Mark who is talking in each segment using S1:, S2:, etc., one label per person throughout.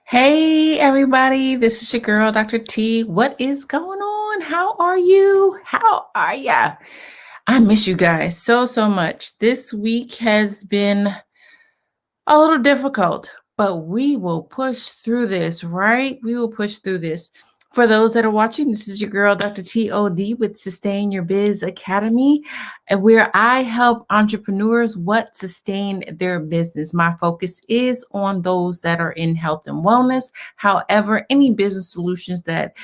S1: Hey, everybody, this is your girl, Dr. T. What is going on? How are you? How are ya? I miss you guys so much. This week has been a little difficult, but we will push through this, right? We will push through this. For those that are watching, this is your girl, Dr. TOD with Sustain Your Biz Academy, where I help entrepreneurs sustain their business. My focus is on those that are in health and wellness. However, any business solutions that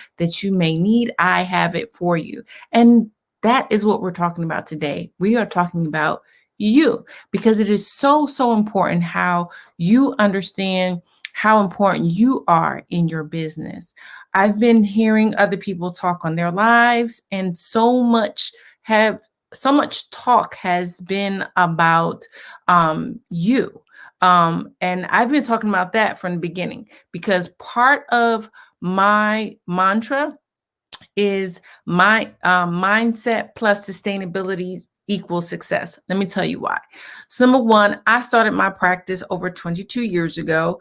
S1: you may need, I have it for you. And that is what we're talking about today. We are talking about you, because it is so important how you understand how important you are in your business. I've been hearing other people talk on their lives, and so much talk has been about you. And I've been talking about that from the beginning, because part of my mantra is my mindset plus sustainability equals success. Let me tell you why. So number one, I started my practice over 22 years ago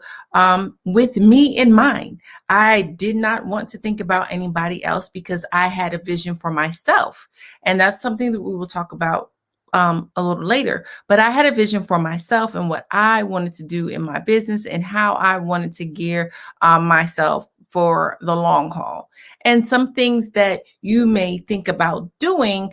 S1: with me in mind. I did not want to think about anybody else because I had a vision for myself. And that's something that we will talk about a little later. But I had a vision for myself and what I wanted to do in my business and how I wanted to gear myself for the long haul. And some things that you may think about doing,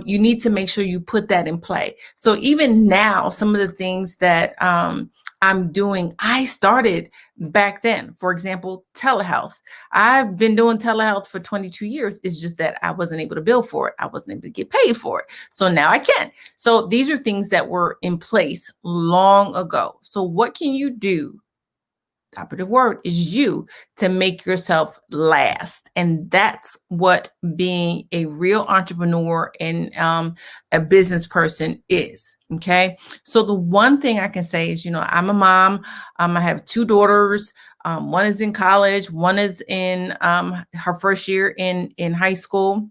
S1: you need to make sure you put that in play. So even now, some of the things that I'm doing, I started back then. For example, telehealth. I've been doing telehealth for 22 years. It's just that I wasn't able to bill for it. I wasn't able to get paid for it. So now I can. So these are things that were in place long ago. So what can you do? The operative word is you, to make yourself last. And that's what being a real entrepreneur and a business person is. Okay. So the one thing I can say is, I'm a mom. I have two daughters. One is in college. One is in her first year in high school.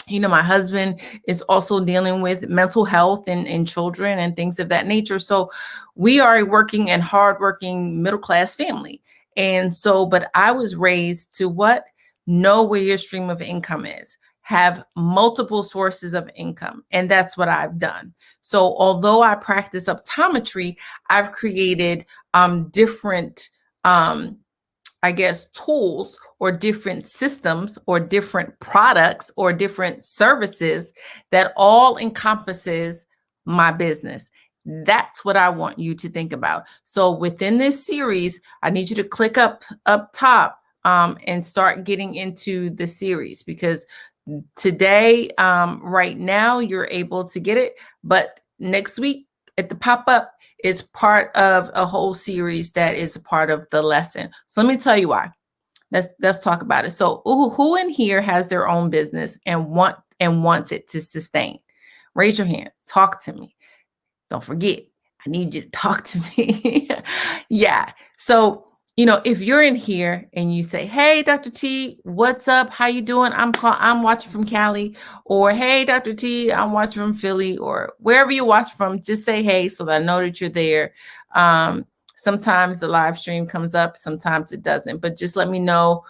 S1: My husband is also dealing with mental health and children and things of that nature. So we are a working and hardworking middle-class family. And so, but I was raised to know where your stream of income is, have multiple sources of income. And that's what I've done. So although I practice optometry, I've created different tools or different systems or different products or different services that all encompasses my business. That's what I want you to think about. So within this series, I need you to click up top and start getting into the series, because today, right now, you're able to get it, but next week at the pop-up, it's part of a whole series that is a part of the lesson. So let me tell you why. Let's talk about it. So who in here has their own business and wants it to sustain? Raise your hand. Talk to me. Don't forget, I need you to talk to me. Yeah. So, if you're in here and you say, "Hey, Dr. T, what's up? How you doing? I'm watching from Cali," or "Hey, Dr. T, I'm watching from Philly," or wherever you watch from, just say hey so that I know that you're there. Sometimes the live stream comes up, sometimes it doesn't, but just let me know.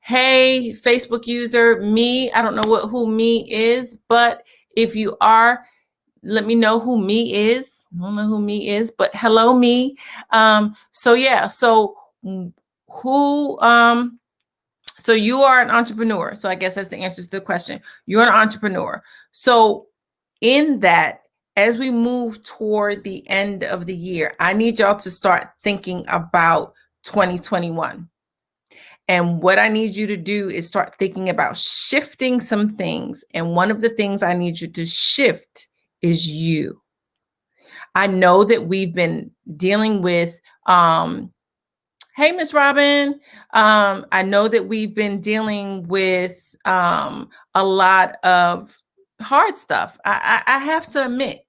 S1: Hey, Facebook user, me, I don't know who me is, but if you are, let me know who me is. I don't know who me is, but hello, me. So who, so you are an entrepreneur. So I guess that's the answer to the question. You're an entrepreneur. So in that, as we move toward the end of the year, I need y'all to start thinking about 2021. And what I need you to do is start thinking about shifting some things. And one of the things I need you to shift is you. I know that we've been dealing with, hey, Miss Robin. I know that we've been dealing with a lot of hard stuff. I have to admit,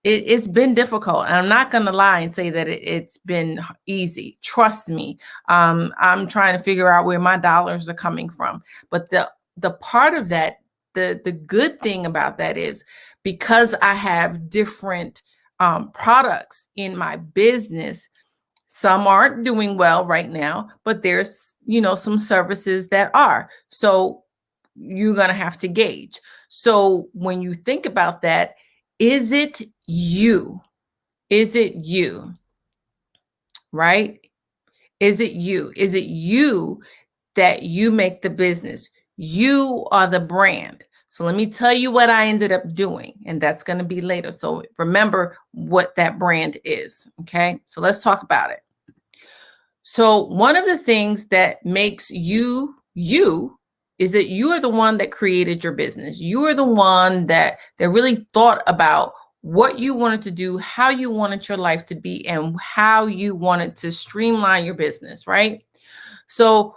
S1: it's been difficult. And I'm not going to lie and say that it's been easy. Trust me. I'm trying to figure out where my dollars are coming from. But the part of that, the good thing about that is, because I have different products in my business, Some aren't doing well right now, but there's, some services that are. So you're going to have to gauge. So when you think about that, is it you? Is it you? Right? Is it you? Is it you that you make the business? You are the brand. So let me tell you what I ended up doing, and that's going to be later. So remember what that brand is. Okay. So let's talk about it. So one of the things that makes you you is that you are the one that created your business. You are the one that really thought about what you wanted to do, how you wanted your life to be, and how you wanted to streamline your business, right? So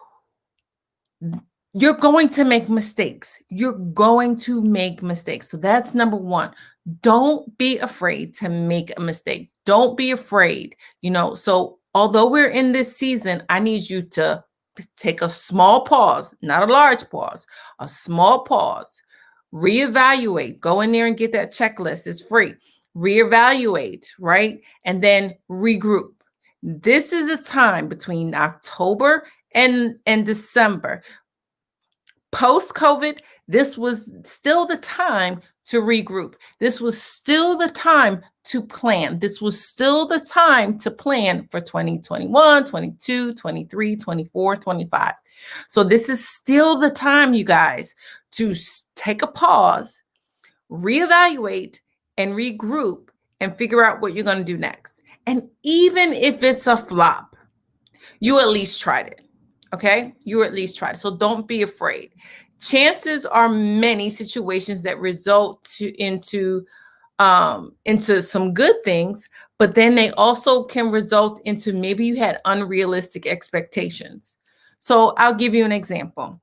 S1: you're going to make mistakes. You're going to make mistakes. So that's number one. Don't be afraid to make a mistake. Don't be afraid. So although we're in this season, I need you to take a small pause, not a large pause, a small pause. Reevaluate. Go in there and get that checklist. It's free. Reevaluate, right? And then regroup. This is a time between October and December. Post-COVID, this was still the time to regroup. This was still the time to plan. This was still the time to plan for 2021, 22, 23, 24, 25. So this is still the time, you guys, to take a pause, reevaluate, and regroup and figure out what you're going to do next. And even if it's a flop, you at least tried it. Okay, you at least tried. So don't be afraid. Chances are many situations that result into some good things, but then they also can result into maybe you had unrealistic expectations. So I'll give you an example.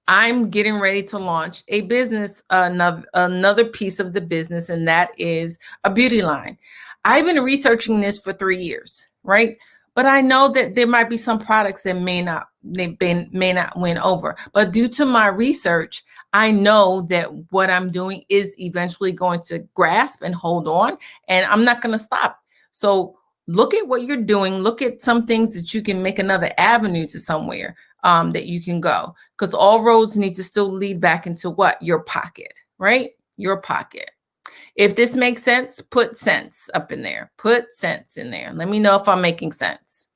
S1: I'm getting ready to launch a business, another piece of the business, and that is a beauty line. I've been researching this for 3 years, right? But I know that there might be some products that may not win over. But due to my research, I know that what I'm doing is eventually going to grasp and hold on, and I'm not going to stop. So look at what you're doing. Look at some things that you can make another avenue to somewhere that you can go, because all roads need to still lead back into what? Your pocket, right? Your pocket. If this makes sense, put sense up in there. Put sense in there. Let me know if I'm making sense,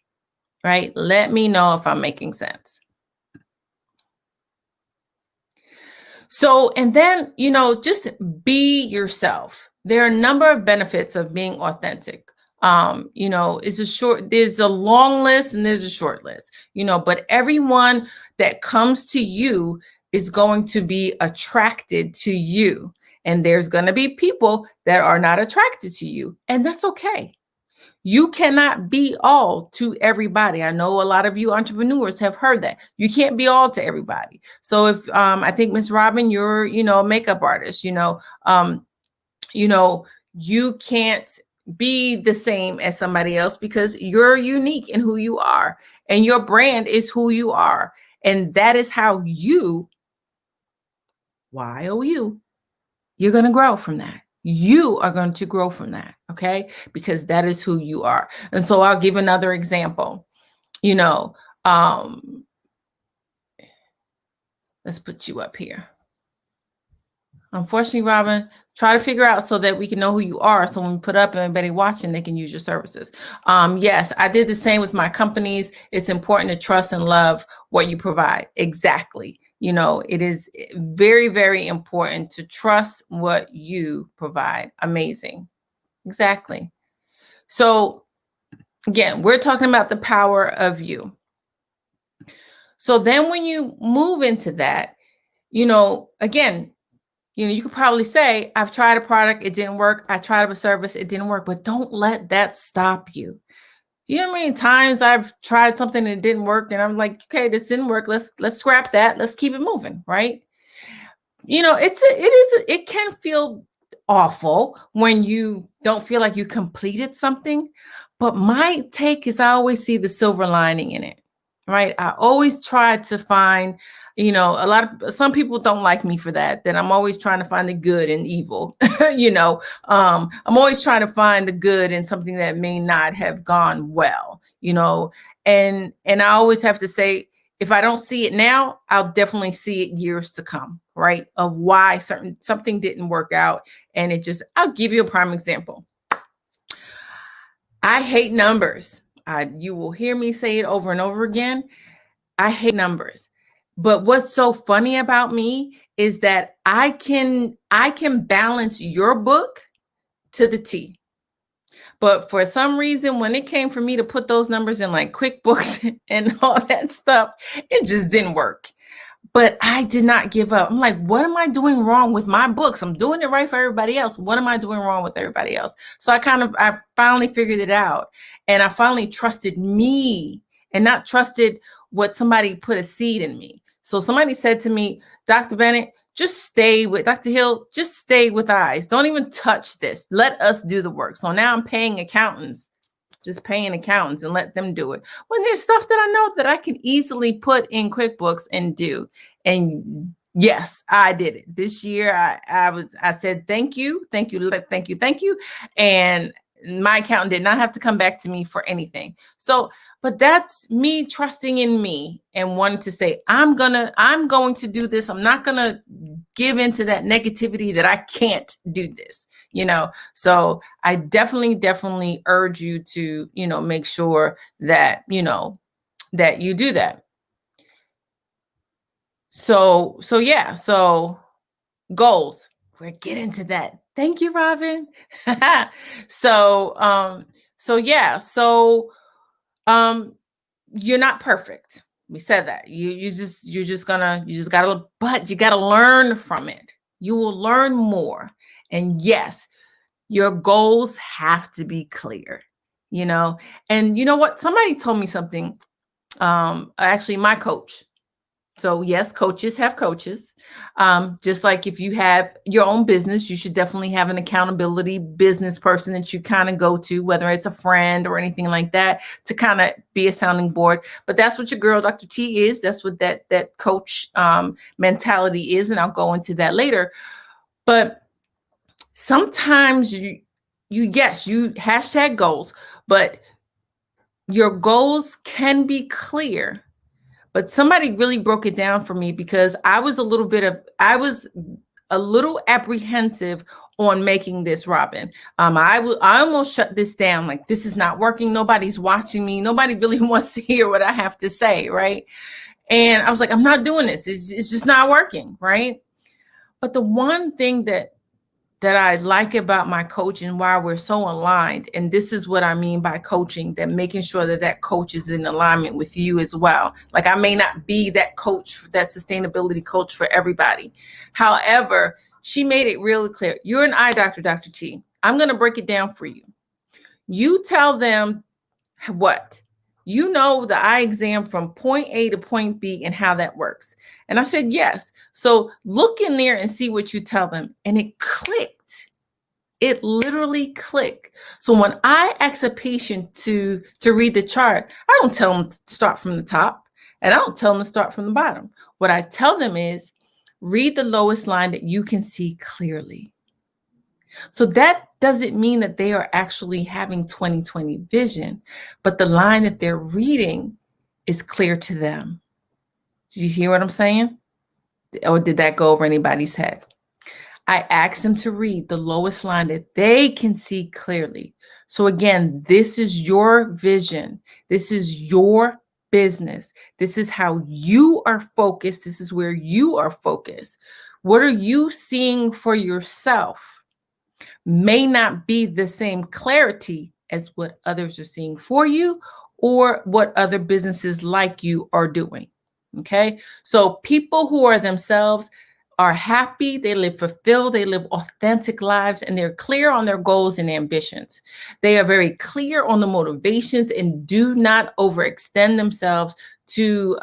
S1: right? Let me know if I'm making sense. So, and then, just be yourself. There are a number of benefits of being authentic. There's a long list and there's a short list, but everyone that comes to you is going to be attracted to you. And there's going to be people that are not attracted to you. And that's okay. You cannot be all to everybody. I know a lot of you entrepreneurs have heard that. You can't be all to everybody. So if I think Miss Robin, you're, a makeup artist, you can't be the same as somebody else because you're unique in who you are. And your brand is who you are. And that is how you're going to grow from that. You are going to grow from that, okay? Because that is who you are. And so I'll give another example. Let's put you up here. Unfortunately, Robin, try to figure out so that we can know who you are. So when we put up, everybody watching, they can use your services. Yes, I did the same with my companies. It's important to trust and love what you provide. Exactly. It is very, very important to trust what you provide. Amazing. Exactly. So again, we're talking about the power of you. So then when you move into that, again, you could probably say, I've tried a product, it didn't work. I tried a service, it didn't work, but don't let that stop you. You know how many times I've tried something and it didn't work, and I'm like, okay, this didn't work. Let's scrap that. Let's keep it moving, right? It can feel awful when you don't feel like you completed something, but my take is I always see the silver lining in it, right? I always try to find, some people don't like me for that, then I'm always trying to find the good in evil. I'm always trying to find the good in something that may not have gone well. and I always have to say, if I don't see it now, I'll definitely see it years to come, right? Of why something didn't work out. And I'll give you a prime example. I hate numbers. You will hear me say it over and over again. I hate numbers. But what's so funny about me is that I can balance your book to the T. But for some reason, when it came for me to put those numbers in like QuickBooks and all that stuff, it just didn't work. But I did not give up. I'm like, what am I doing wrong with my books? I'm doing it right for everybody else. What am I doing wrong with everybody else? So I finally figured it out. And I finally trusted me and not trusted what somebody put a seed in me. So somebody said to me, Dr. Bennett, just stay with Dr. Hill, just stay with eyes. Don't even touch this. Let us do the work. So now I'm paying accountants and let them do it. When there's stuff that I know that I can easily put in QuickBooks and do. And yes, I did it this year. I said, thank you. And my accountant did not have to come back to me for anything. So, but that's me trusting in me and wanting to say, I'm going to do this. I'm not going to give into that negativity that I can't do this, So I definitely urge you to, make sure that, that you do that. So yeah. So goals, we'll get into that. Thank you, Robin. So yeah. So, you're not perfect. We said that you gotta learn from it. You will learn more. And yes, your goals have to be clear, and you know what? Somebody told me something. Actually my coach. So yes, coaches have coaches. Just like if you have your own business, you should definitely have an accountability business person that you kind of go to, whether it's a friend or anything like that, to kind of be a sounding board. But that's what your girl, Dr. T, is. That's what that coach mentality is. And I'll go into that later. But sometimes you hashtag goals, but your goals can be clear. But somebody really broke it down for me because I was a little apprehensive on making this, Robin. I almost shut this down. Like, this is not working. Nobody's watching me. Nobody really wants to hear what I have to say. Right. And I was like, I'm not doing this. It's just not working. Right. But the one thing that I like about my coach and why we're so aligned, and this is what I mean by coaching, that making sure that coach is in alignment with you as well. Like, I may not be that coach, that sustainability coach for everybody. However, she made it really clear. You're an eye doctor, Dr. T. I'm going to break it down for you. You tell them what? The eye exam from point A to point B and how that works. And I said, yes. So look in there and see what you tell them. And it clicked. It literally clicked. So when I ask a patient to read the chart, I don't tell them to start from the top and I don't tell them to start from the bottom. What I tell them is read the lowest line that you can see clearly. So that doesn't mean that they are actually having 20/20 vision, but the line that they're reading is clear to them. Do you hear what I'm saying? Or did that go over anybody's head? I asked them to read the lowest line that they can see clearly. So again, this is your vision. This is your business. This is how you are focused. This is where you are focused. What are you seeing for yourself? May not be the same clarity as what others are seeing for you or what other businesses like you are doing. Okay. So people who are themselves are happy, they live fulfilled, they live authentic lives, and they're clear on their goals and ambitions. They are very clear on the motivations and do not overextend themselves to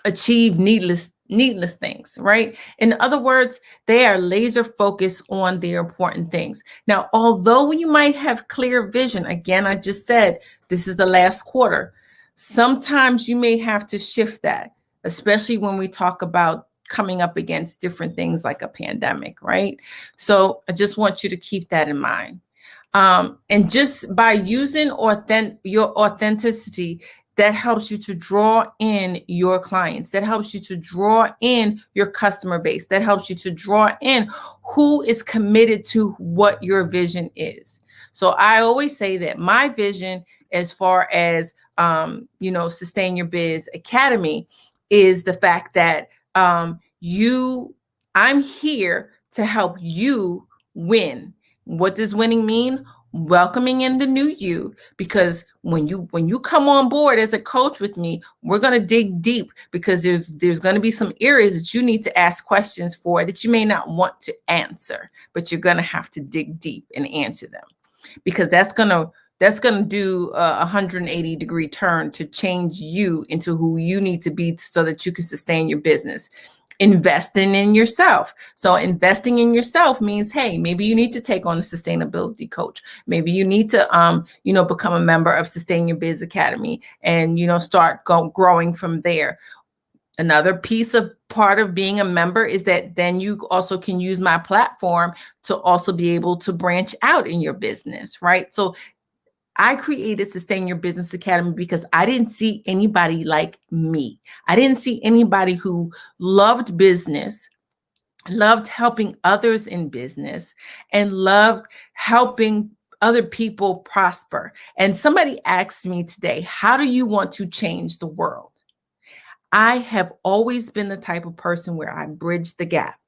S1: achieve needless things, right? In other words, they are laser focused on their important things. Now, although you might have clear vision, again, I just said, this is the last quarter. Sometimes you may have to shift that, especially when we talk about coming up against different things like a pandemic, right? So I just want you to keep that in mind. And just by using your authenticity, that helps you to draw in your clients. That helps you to draw in your customer base. That helps you to draw in who is committed to what your vision is. So I always say that my vision, as far as Sustain Your Biz Academy, is the fact that I'm here to help you win. What does winning mean? Welcoming in the new you, because when you come on board as a coach with me, we're going to dig deep, because there's going to be some areas that you need to ask questions for that you may not want to answer, but you're going to have to dig deep and answer them, because that's going to do a 180-degree turn to change you into who you need to be so that you can sustain your business. Investing in yourself. So investing in yourself means, hey, maybe you need to take on a sustainability coach. Maybe you need to, become a member of Sustain Your Biz Academy and, start growing from there. Another part of being a member is that then you also can use my platform to also be able to branch out in your business, right? So I created Sustain Your Business Academy because I didn't see anybody like me. I didn't see anybody who loved business, loved helping others in business, and loved helping other people prosper. And somebody asked me today, how do you want to change the world? I have always been the type of person where I bridge the gap.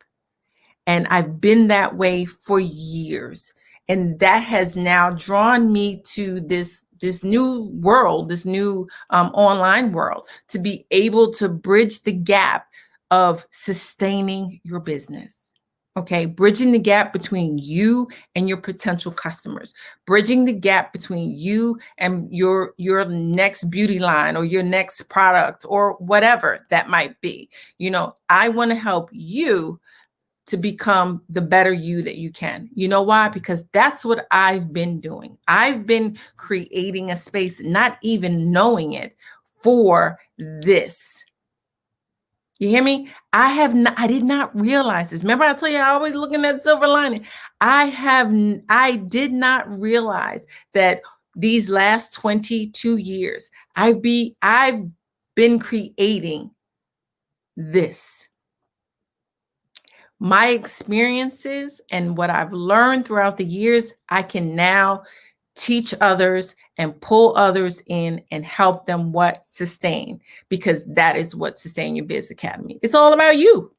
S1: And I've been that way for years. And that has now drawn me to this new world, this new online world, to be able to bridge the gap of sustaining your business. Okay, bridging the gap between you and your potential customers, bridging the gap between you and your next beauty line or your next product or whatever that might be. I want to help you to become the better you that you can. You know why? Because that's what I've been doing. I've been creating a space, not even knowing it, for this. You hear me? I did not realize this. Remember, I tell you, I always looking at silver lining. I did not realize that these last 22 years, I've been creating this. My experiences and what I've learned throughout the years, I can now teach others and pull others in and help them sustain, because that is what Sustain Your Biz Academy. It's all about you,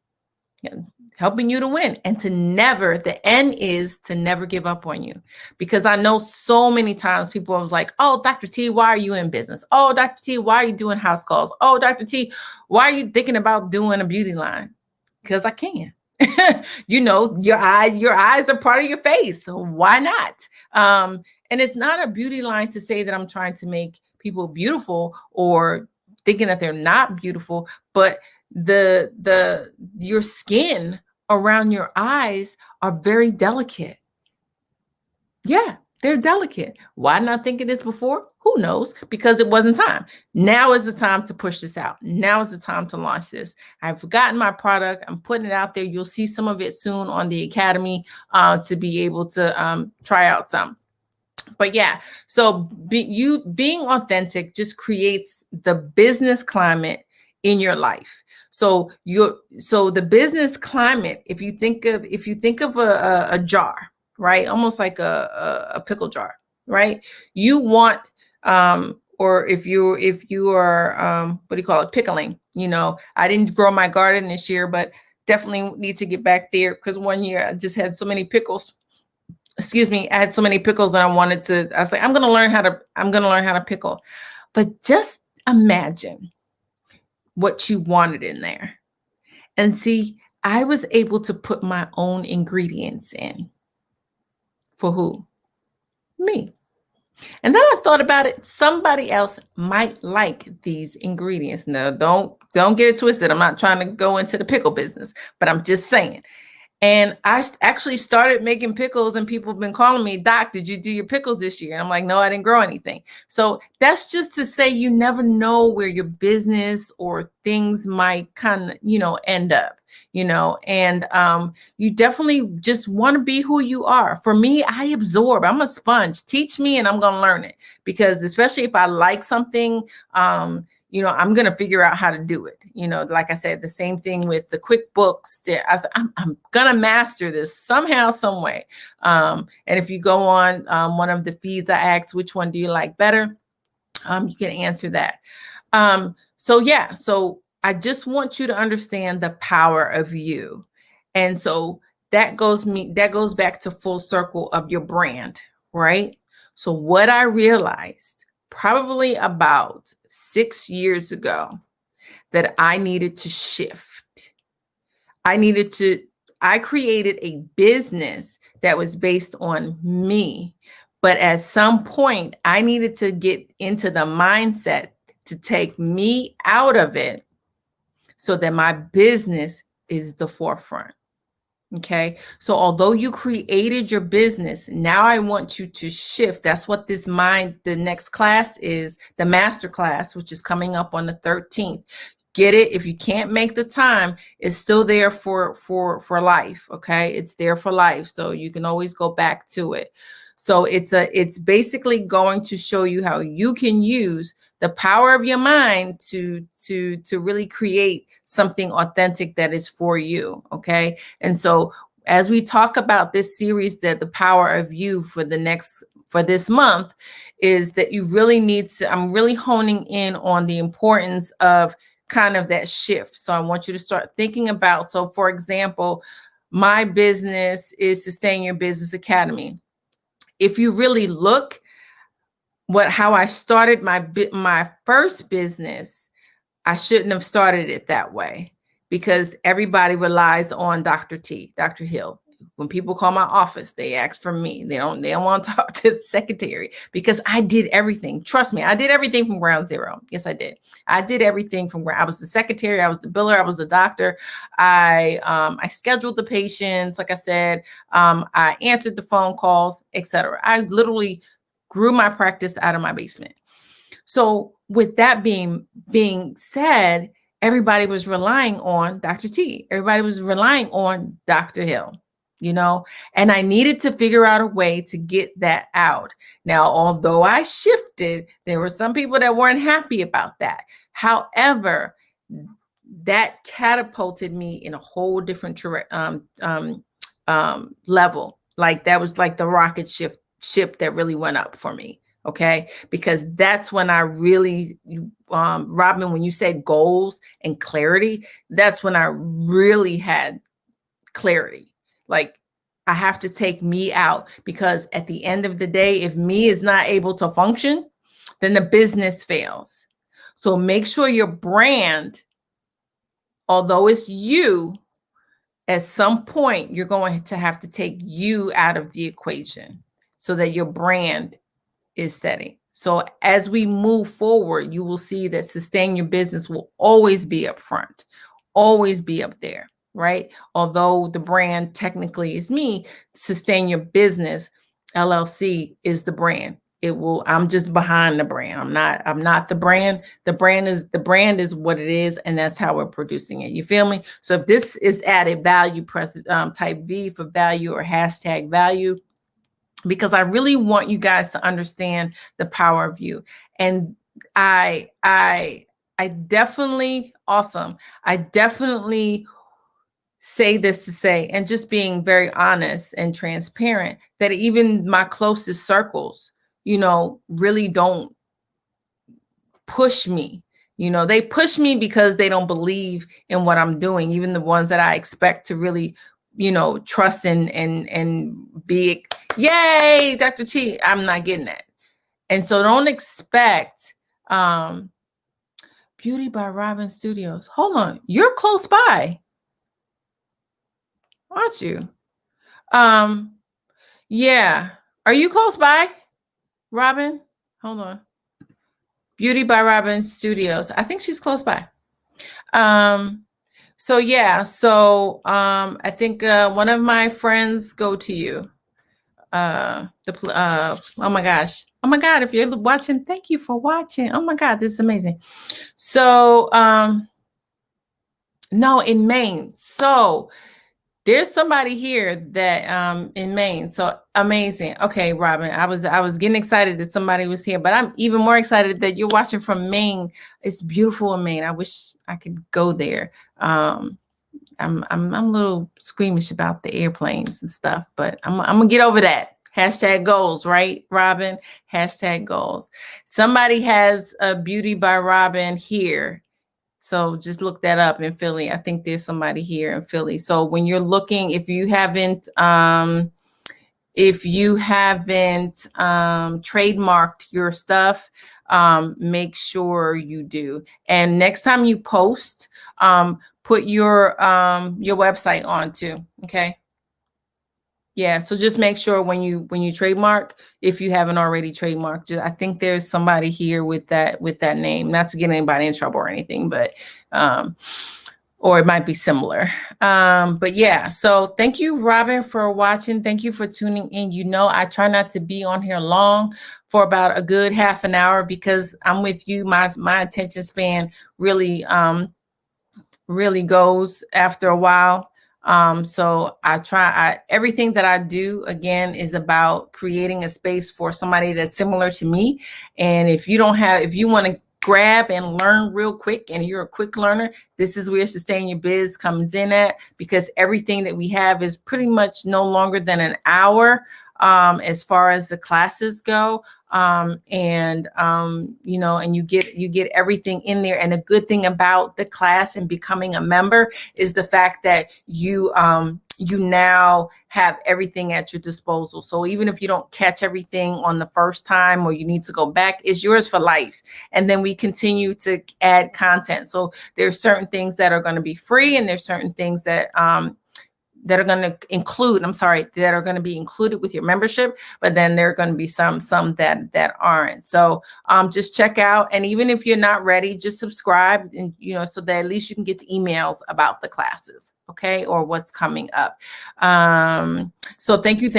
S1: helping you to win, and the end is to never give up on you. Because I know so many times people was like, oh, Dr. T, why are you in business? Oh, Dr. T, why are you doing house calls? Oh, Dr. T, why are you thinking about doing a beauty line? Because I can. Your eyes are part of your face. So why not? And it's not a beauty line to say that I'm trying to make people beautiful or thinking that they're not beautiful, but your skin around your eyes are very delicate. Yeah, they're delicate. Why not think of this before? Who knows? Because it wasn't time. Now is the time to push this out. Now is the time to launch this. I've forgotten my product. I'm putting it out there. You'll see some of it soon on the Academy to be able to try out some. But yeah, so being authentic just creates the business climate in your life. So the business climate, if you think of a jar, right? Almost like a pickle jar, right? You want, or if you are, what do you call it? Pickling. I didn't grow my garden this year, but definitely need to get back there, because one year I just had so many pickles. Excuse me, I had so many pickles that I was like, I'm going to learn how to pickle. But just imagine what you wanted in there. And see, I was able to put my own ingredients in. For who? Me. And then I thought about it. Somebody else might like these ingredients. Now, don't get it twisted. I'm not trying to go into the pickle business, but I'm just saying. And I actually started making pickles, and people have been calling me, Doc, did you do your pickles this year? And I'm like, no, I didn't grow anything. So that's just to say, you never know where your business or things might kind of, end up. and you definitely just want to be who you are. For me, I absorb. I'm a sponge. Teach me and I'm going to learn it, because especially if I like something, I'm going to figure out how to do it. Like I said, the same thing with the QuickBooks. I'm going to master this somehow, some way. And if you go on one of the feeds, I asked, which one do you like better? You can answer that. So I just want you to understand the power of you. And so that goes back to full circle of your brand, right? So what I realized probably about 6 years ago, that I needed to shift. I created a business that was based on me. But at some point, I needed to get into the mindset to take me out of it so that my business is the forefront. Okay. So although you created your business, now I want you to shift. That's what the next class is, the master class, which is coming up on the 13th. Get it. If you can't make the time, it's still there for life. Okay. It's there for life. So you can always go back to it. So it's basically going to show you how you can use the power of your mind to really create something authentic that is for you. Okay. And so as we talk about this series, that the power of you for this month is that you really need to, I'm really honing in on the importance of kind of that shift. So I want you to start thinking about, so for example, my business is Sustain Your Business Academy. If you really look how I started my first business, I shouldn't have started it that way, because everybody relies on Dr. Hill. When people call my office, they ask for me. They don't want to talk to the secretary, because I did everything. Trust me, I did everything from ground zero. Yes, I did. I did everything from where I was the secretary, I was the biller, I was the doctor. I scheduled the patients, like I said, I answered the phone calls, etc. I literally grew my practice out of my basement. So with that being said, everybody was relying on Dr. T. Everybody was relying on Dr. Hill, and I needed to figure out a way to get that out. Now, although I shifted, there were some people that weren't happy about that. However, that catapulted me in a whole different level. Like that was like the rocket ship that really went up for me. Okay. Because that's when I really, Robin, when you said goals and clarity, that's when I really had clarity. Like, I have to take me out, because at the end of the day, if me is not able to function, then the business fails. So make sure your brand, although it's you, at some point, you're going to have to take you out of the equation so that your brand is setting. So as we move forward, you will see that Sustain Your Business will always be up front, always be up there, right? Although the brand technically is me, Sustain Your Business LLC is the brand. I'm just behind the brand. I'm not the brand. The brand is what it is, and that's how we're producing it. You feel me? So if this is added value, press type V for value or hashtag value, because I really want you guys to understand the power of you. And I definitely, awesome. I definitely say this to say, and just being very honest and transparent, that even my closest circles, really don't push me. They push me because they don't believe in what I'm doing. Even the ones that I expect to really, trust and be, yay, Dr. T, I'm not getting that. And so don't expect Beauty by Robin Studios. Hold on, you're close by, aren't you? Yeah. Are you close by, Robin? Hold on. Beauty by Robin Studios. I think she's close by. So yeah. So I think one of my friends go to you. Oh my gosh. Oh my God. If you're watching, thank you for watching. Oh my God, this is amazing. So No, in Maine. So there's somebody here that in Maine. So amazing. Okay, Robin. I was getting excited that somebody was here, but I'm even more excited that you're watching from Maine. It's beautiful in Maine. I wish I could go there. I'm a little squeamish about the airplanes and stuff, but I'm gonna get over that. Hashtag goals, right, Robin? Hashtag goals. Somebody has a Beauty by Robin here. So just look that up in Philly. I think there's somebody here in Philly. So when you're looking, if you haven't trademarked your stuff, make sure you do. And next time you post, put your website on too. Okay. Yeah, so just make sure when you trademark, if you haven't already trademarked, I think there's somebody here with that name, not to get anybody in trouble or anything, but or it might be similar. But yeah, so thank you, Robin, for watching. Thank you for tuning in. You know, I try not to be on here long, for about a good half an hour, because I'm with you. My attention span really really goes after a while. So everything that I do, again, is about creating a space for somebody that's similar to me. And if you want to grab and learn real quick, and you're a quick learner, this is where Sustain Your Biz comes in at, because everything that we have is pretty much no longer than an hour, as far as the classes go. You know, and you get everything in there. And the good thing about the class and becoming a member is the fact that you now have everything at your disposal. So even if you don't catch everything on the first time, or you need to go back, it's yours for life. And then we continue to add content. So there's certain things that are going to be free, and there's certain things that are going to that are going to be included with your membership, but then there are going to be some that aren't. So just check out, and even if you're not ready, just subscribe, and you know, so that at least you can get the emails about the classes, okay, or what's coming up. So thank you.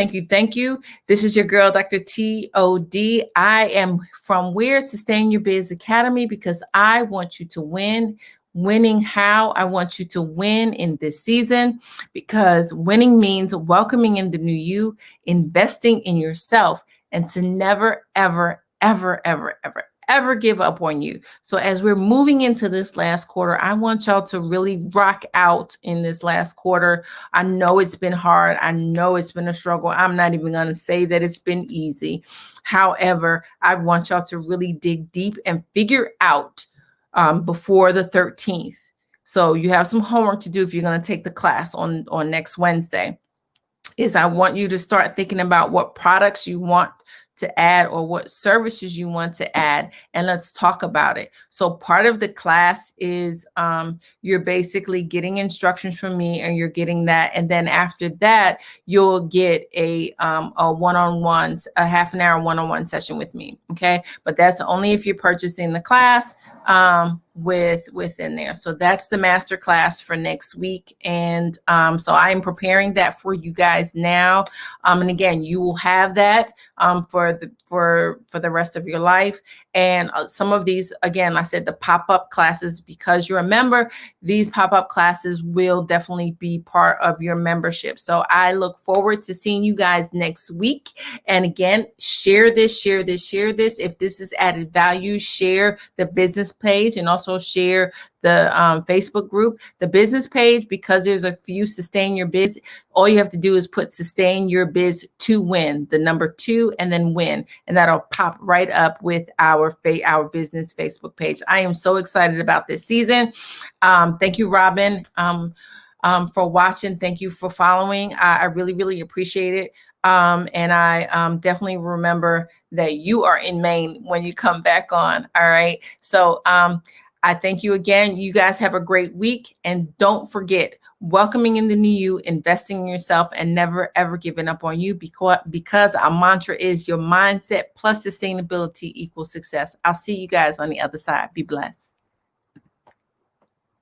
S1: This is your girl, Dr. T.O.D. I am from Where Sustain Your Biz Academy, because I want you to win. Winning how? I want you to win in this season, because winning means welcoming in the new you, investing in yourself, and to never, ever, ever, ever, ever, ever give up on you. So as we're moving into this last quarter, I want y'all to really rock out in this last quarter. I know it's been hard. I know it's been a struggle. I'm not even going to say that it's been easy. However, I want y'all to really dig deep and figure out before the 13th. So you have some homework to do if you're going to take the class on next Wednesday. Is I want you to start thinking about what products you want to add, or what services you want to add, and let's talk about it. So part of the class is you're basically getting instructions from me, and you're getting that, and then after that you'll get a one-on-one, a half an hour one-on-one session with me. Okay, but that's only if you're purchasing the class within there. So that's the master class for next week. And so I'm preparing that for you guys now. And again, you will have that for the rest of your life. And some of these, again, I said the pop-up classes, because you're a member, these pop-up classes will definitely be part of your membership. So I look forward to seeing you guys next week. And again, share this. If this is added value, share the business page, and also share the Facebook group. The business page, because there's a few Sustain Your Biz, all you have to do is put Sustain Your Biz to win, the number 2, and then win, and that'll pop right up with our business Facebook page. I am so excited about this season. Thank you, Robin, for watching. Thank you for following. I really, really appreciate it. And I definitely remember that you are in Maine when you come back on. All right. So I thank you again. You guys have a great week. And don't forget, welcoming in the new you, investing in yourself, and never, ever giving up on you, because our mantra is your mindset plus sustainability equals success. I'll see you guys on the other side. Be blessed.